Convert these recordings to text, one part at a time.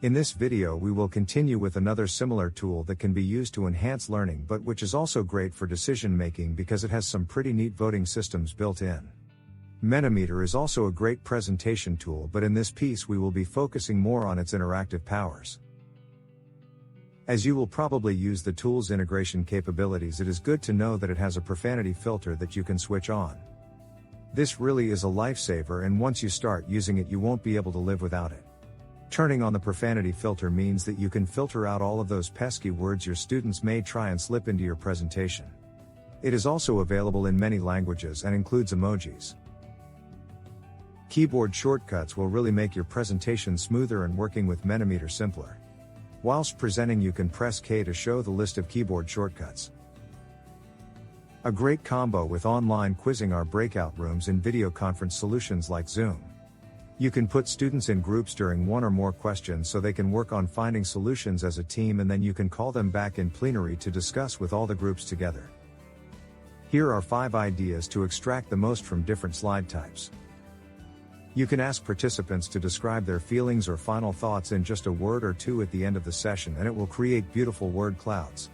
In this video we will continue with another similar tool that can be used to enhance learning but which is also great for decision making because it has some pretty neat voting systems built in. Mentimeter is also a great presentation tool, but in this piece we will be focusing more on its interactive powers. As you will probably use the tool's integration capabilities, it is good to know that it has a profanity filter that you can switch on. This really is a lifesaver, and once you start using it you won't be able to live without it. Turning on the profanity filter means that you can filter out all of those pesky words your students may try and slip into your presentation. It is also available in many languages and includes emojis. Keyboard shortcuts will really make your presentation smoother and working with Mentimeter simpler. Whilst presenting you can press K to show the list of keyboard shortcuts. A great combo with online quizzing are breakout rooms in video conference solutions like Zoom. You can put students in groups during one or more questions so they can work on finding solutions as a team, and then you can call them back in plenary to discuss with all the groups together. Here are 5 ideas to extract the most from different slide types. You can ask participants to describe their feelings or final thoughts in just a word or two at the end of the session, and it will create beautiful word clouds.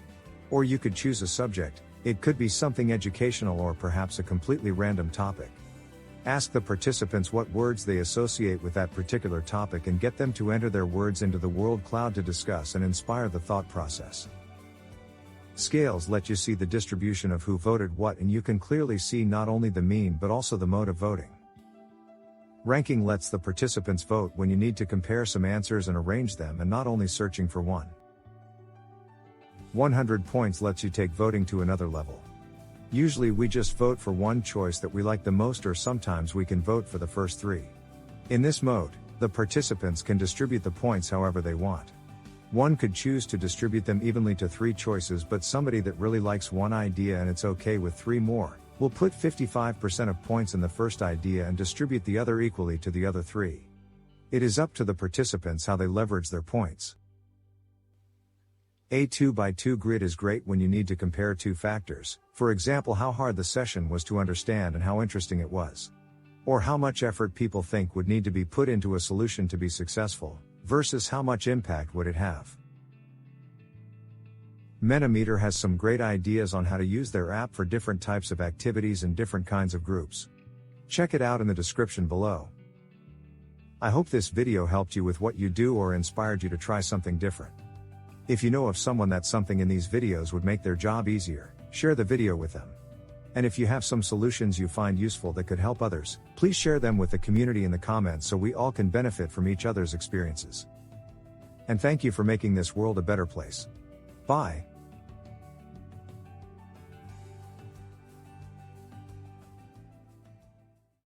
Or you could choose a subject. It could be something educational or perhaps a completely random topic. Ask the participants what words they associate with that particular topic and get them to enter their words into the word cloud to discuss and inspire the thought process. Scales let you see the distribution of who voted what, and you can clearly see not only the mean but also the mode of voting. Ranking lets the participants vote when you need to compare some answers and arrange them, and not only searching for one. 100 points lets you take voting to another level. Usually we just vote for one choice that we like the most, or sometimes we can vote for the first 3. In this mode, the participants can distribute the points however they want. One could choose to distribute them evenly to 3 choices, but somebody that really likes one idea and it's okay with 3 more, will put 55% of points in the first idea and distribute the other equally to the other 3. It is up to the participants how they leverage their points. A 2x2 grid is great when you need to compare 2 factors, for example how hard the session was to understand and how interesting it was. Or how much effort people think would need to be put into a solution to be successful, versus how much impact would it have. Mentimeter has some great ideas on how to use their app for different types of activities and different kinds of groups. Check it out in the description below. I hope this video helped you with what you do or inspired you to try something different. If you know of someone that something in these videos would make their job easier, share the video with them. And if you have some solutions you find useful that could help others, please share them with the community in the comments so we all can benefit from each other's experiences. And thank you for making this world a better place. Bye.